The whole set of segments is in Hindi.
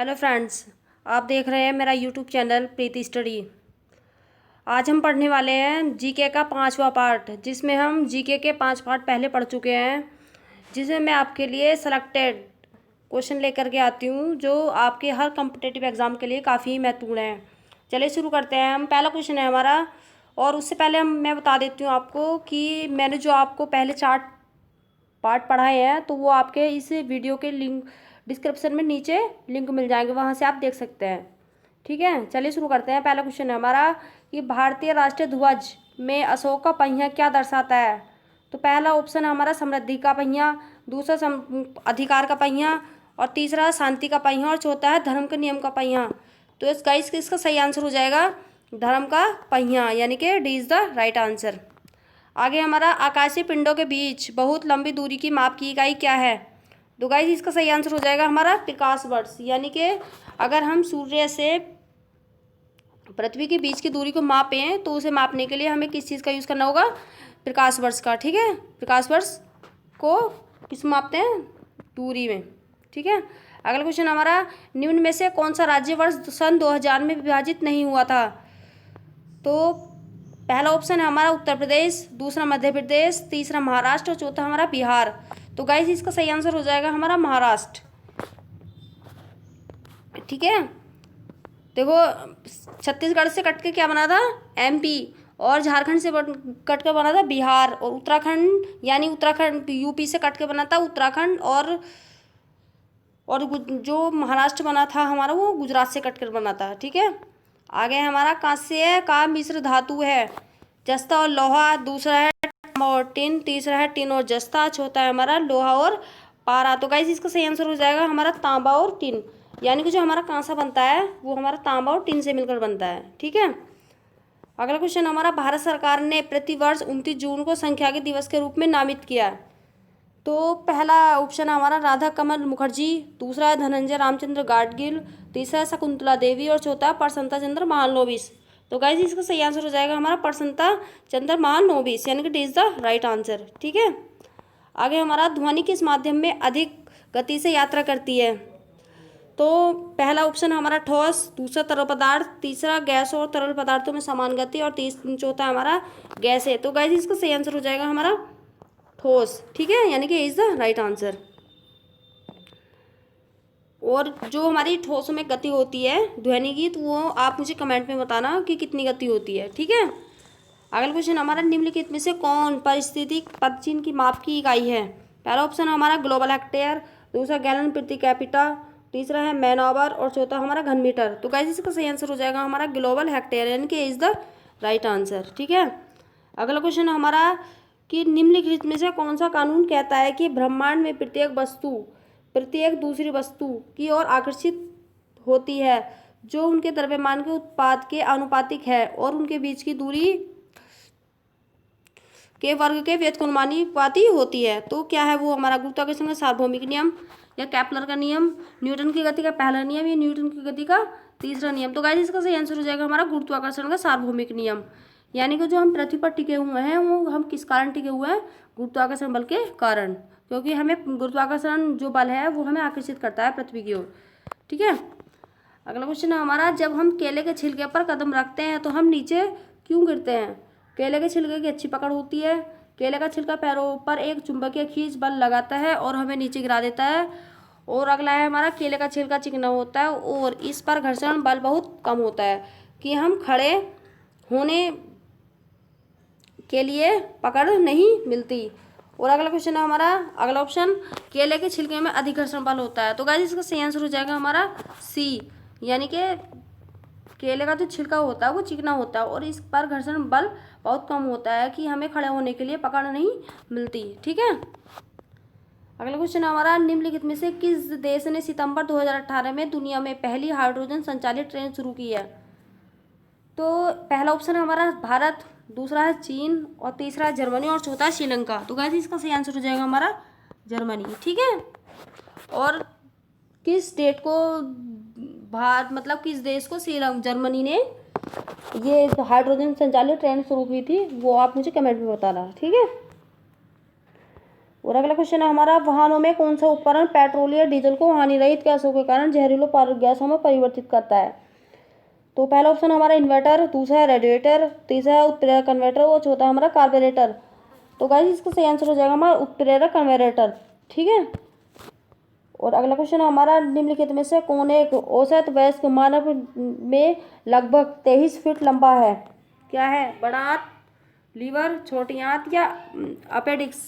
हेलो फ्रेंड्स, आप देख रहे हैं मेरा यूट्यूब चैनल प्रीति स्टडी। आज हम पढ़ने वाले हैं जीके का 5वां पार्ट, जिसमें हम जीके के 5 पार्ट पहले पढ़ चुके हैं, जिसमें मैं आपके लिए सेलेक्टेड क्वेश्चन लेकर के आती हूँ जो आपके हर कॉम्पिटिटिव एग्ज़ाम के लिए काफ़ी महत्वपूर्ण है। चलिए शुरू करते हैं। हम पहला क्वेश्चन है हमारा, और उससे पहले मैं बता देती हूँ आपको कि मैंने जो आपको पहले 4 पार्ट पढ़ाए हैं तो वो आपके इस वीडियो के लिंक डिस्क्रिप्शन में नीचे लिंक मिल जाएंगे, वहाँ से आप देख सकते हैं। ठीक है, चलिए शुरू करते हैं। पहला क्वेश्चन है हमारा कि भारतीय राष्ट्रीय ध्वज में अशोक का पहिया क्या दर्शाता है। तो पहला ऑप्शन है हमारा समृद्धि का पहिया, दूसरा अधिकार का पहिया, और तीसरा शांति का पहिया, और चौथा है धर्म के नियम का पहिया। तो इसका सही आंसर हो जाएगा धर्म का पहिया, यानी कि D is the right answer. आगे हमारा आकाशीय पिंडों के बीच बहुत लंबी दूरी की माप की इकाई क्या है। तो गाइस इसका सही आंसर हो जाएगा हमारा प्रकाश वर्ष, यानी कि अगर हम सूर्य से पृथ्वी के बीच की दूरी को मापें तो उसे मापने के लिए हमें किस चीज़ का यूज़ करना होगा, प्रकाश वर्ष का। ठीक है, प्रकाश वर्ष को किस मापते हैं, दूरी में। ठीक है, अगला क्वेश्चन हमारा निम्न में से कौन सा राज्य वर्ष सन 2000 में विभाजित नहीं हुआ था। तो पहला ऑप्शन है हमारा उत्तर प्रदेश, दूसरा मध्य प्रदेश, तीसरा महाराष्ट्र और चौथा हमारा बिहार। तो गाइस इसका सही आंसर हो जाएगा हमारा महाराष्ट्र। ठीक है, देखो छत्तीसगढ़ से कट के क्या बना था, एमपी, और झारखंड से कट के बना था बिहार, और उत्तराखंड यानी उत्तराखंड यूपी से कट के बना था उत्तराखंड, और जो महाराष्ट्र बना था हमारा वो गुजरात से कट कर बना था। ठीक है, आगे हमारा कांस्य का मिश्र धातु है, जस्ता और लोहा, दूसरा है तांबा और टिन, तीसरा है टिन और जस्ता, चौथा है हमारा लोहा और पारा। तो गाइस इसका सही आंसर हो जाएगा हमारा तांबा और टिन, यानी कि जो हमारा कांसा बनता है वो हमारा तांबा और टिन से मिलकर बनता है। ठीक है, अगला क्वेश्चन हमारा भारत सरकार ने प्रतिवर्ष 29 जून को संख्या के दिवस के रूप में नामित किया है। तो पहला ऑप्शन है हमारा राधा कमल मुखर्जी, दूसरा है धनंजय रामचंद्र गाडगिल, तीसरा है शकुंतला देवी, और चौथा है प्रसन्नता चंद्र महालनोबिस। तो गाइस इसका सही आंसर हो जाएगा हमारा प्रसन्नता चंद्र महालनोबिस, यानी कि D is the right answer. ठीक है, आगे हमारा ध्वनि किस माध्यम में अधिक गति से यात्रा करती है। तो पहला ऑप्शन हमारा ठोस, दूसरा तरल पदार्थ, तीसरा गैस और तरल पदार्थों में समान गति, और चौथा हमारा गैस है। तो गाइस इसका सही आंसर हो जाएगा हमारा ठोस। ठीक है, यानी कि इज द राइट आंसर। और जो हमारी ठोसों में गति होती है ध्वनि की, तो वो आप मुझे कमेंट में बताना कि कितनी गति होती है। ठीक है, अगला क्वेश्चन हमारा निम्नलिखित में से कौन पारिस्थितिक पदचिन्ह की माप की इकाई है। पहला ऑप्शन हमारा ग्लोबल हेक्टेयर, दूसरा गैलन प्रति कैपिटा, तीसरा है मैन आवर, और चौथा हमारा घन मीटर। तो गाइस इसका सही आंसर हो जाएगा हमारा ग्लोबल हेक्टेयर, यानी कि इज द राइट आंसर। ठीक है, अगला क्वेश्चन हमारा कि निम्नलिखित में से कौन सा कानून कहता है कि ब्रह्मांड में प्रत्येक दूसरी वस्तु की ओर आकर्षित होती है जो उनके द्रव्यमान के उत्पाद के आनुपातिक है और उनके बीच की दूरी के वर्ग के व्युत्क्रमानुपाती होती है। तो क्या है वो हमारा गुरुत्वाकर्षण का सार्वभौमिक नियम, या केपलर का नियम, न्यूटन की गति का पहला नियम, या न्यूटन की गति का तीसरा नियम। तो गाइस इसका सही आंसर हो जाएगा हमारा गुरुत्वाकर्षण का सार्वभौमिक नियम, यानी कि जो हम पृथ्वी पर टिके हुए हैं वो हम किस कारण टिके हुए हैं, गुरुत्वाकर्षण बल के कारण, क्योंकि हमें गुरुत्वाकर्षण जो बल है वो हमें आकर्षित करता है पृथ्वी की ओर। ठीक है, अगला क्वेश्चन है हमारा जब हम केले के छिलके पर कदम रखते हैं तो हम नीचे क्यों गिरते हैं। केले के छिलके की अच्छी पकड़ होती है, केले का छिलका पैरों पर एक चुंबकीय खींच बल लगाता है और हमें नीचे गिरा देता है। और अगला है हमारा केले का छिलका चिकना होता है और इस पर घर्षण बल बहुत कम होता है कि हम खड़े होने के लिए पकड़ नहीं मिलती। और अगला क्वेश्चन है हमारा अगला ऑप्शन केले के छिलके में अधिक घर्षण बल होता है। तो गाइस इसका सही आंसर हो जाएगा हमारा सी, यानी कि केले का जो छिलका होता है वो चिकना होता है और इस पर घर्षण बल बहुत कम होता है कि हमें खड़े होने के लिए पकड़ नहीं मिलती। ठीक है, अगला क्वेश्चन हमारा निम्नलिखित में से किस देश ने सितंबर 2018 में दुनिया में पहली हाइड्रोजन संचालित ट्रेन शुरू की है। तो पहला ऑप्शन है हमारा भारत, दूसरा है चीन, और तीसरा है जर्मनी, और चौथा है श्रीलंका। तो गाइस इसका सही आंसर हो जाएगा हमारा जर्मनी। ठीक है, और किस डेट को किस देश को जर्मनी ने ये हाइड्रोजन संचालित ट्रेन शुरू की थी वो आप मुझे कमेंट में बताना। ठीक है, और अगला क्वेश्चन है हमारा, वाहनों में कौन सा उपकरण पेट्रोल या डीजल को हानिरहित गैसों के कारण जहरीले गैसों में परिवर्तित करता है? तो पहला ऑप्शन हमारा इन्वर्टर, दूसरा है रेडिएटर, तीसरा है उत्प्रेरक कन्वर्टर और चौथा हमारा कार्बोरेटर। तो गाइस इसका सही आंसर हो जाएगा हमारा उत्प्रेरक कन्वर्टर। ठीक है। और अगला क्वेश्चन हमारा, निम्नलिखित में से कौन एक औसत वयस्क मानव में लगभग 23 फीट लंबा है? क्या है? बड़ा आंत, लीवर, छोटी आंत या अपेडिक्स?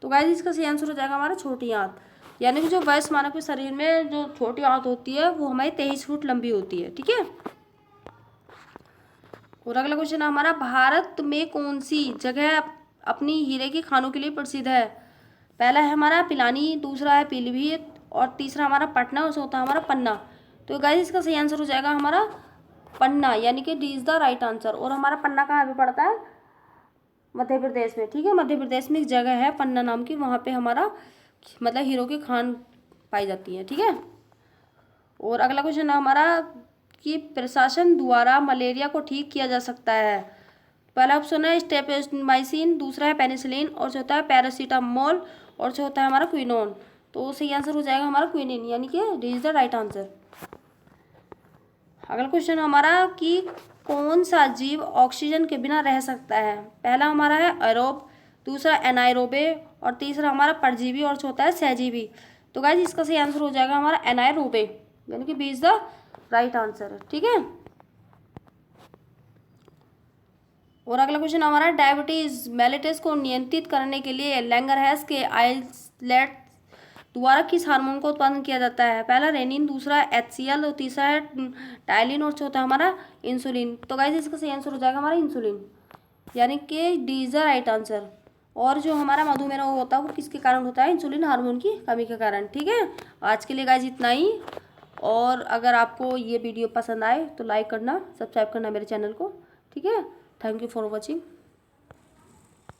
तो गाइस इसका सही आंसर हो जाएगा हमारा छोटी आंत। यानी कि जो वयस्क मानव के शरीर में जो छोटी आंत होती है वो हमारी 23 फुट लंबी होती है। ठीक है। और अगला क्वेश्चन हमारा, भारत में कौन सी जगह अपनी हीरे की खानों के लिए प्रसिद्ध है? पहला है हमारा पिलानी, दूसरा है पीलीभीत और तीसरा हमारा पटना और चौथा हमारा पन्ना। तो गाइस इसका सही आंसर हो जाएगा हमारा पन्ना, यानी कि D is the right answer. और हमारा पन्ना कहाँ पे पड़ता है? मध्य प्रदेश में। ठीक है। मध्य प्रदेश में एक जगह है पन्ना नाम की, वहाँ पे हमारा मतलब हीरो की खान पाई जाती है। ठीक है। और अगला क्वेश्चन हमारा, कि प्रशासन द्वारा मलेरिया को ठीक किया जा सकता है? पहला ऑप्शन है स्ट्रेप्टोमाइसिन, दूसरा है पेनिसिलिन और चौथा है पैरासीटामोल और चौथा है हमारा क्विनोन। तो सही आंसर हो जाएगा हमारा क्विनिन, यानी कि D is the right answer. अगला क्वेश्चन हमारा, कि कौन सा जीव ऑक्सीजन के बिना रह सकता है? पहला हमारा है एरोब, दूसरा एनाएरोबे और तीसरा हमारा परजीवी और चौथा है सहजीवी। तो गाइस इसका सही आंसर हो जाएगा हमारा एनाएरोबे, यानी कि B is the right answer. ठीक है। और अगला क्वेश्चन हमारा, डायबिटीज मेलिटस को नियंत्रित करने के लिए लैंगरहैंस के आइसलेट द्वारा किस हार्मोन को उत्पादन किया जाता है? पहला रेनिन, दूसरा HCl और तीसरा है टाइलिन और चौथा हमारा इंसुलिन। तो गाइस इसका सही आंसर हो जाएगा हमारा इंसुलिन, यानी कि D is the right answer. और जो हमारा मधुमेह होता है वो किसके कारण होता है? इंसुलिन हार्मोन की कमी के कारण। ठीक है। आज के लिए गाइस इतना ही। और अगर आपको ये वीडियो पसंद आए तो लाइक करना, सब्सक्राइब करना मेरे चैनल को। ठीक है। Thank you for watching.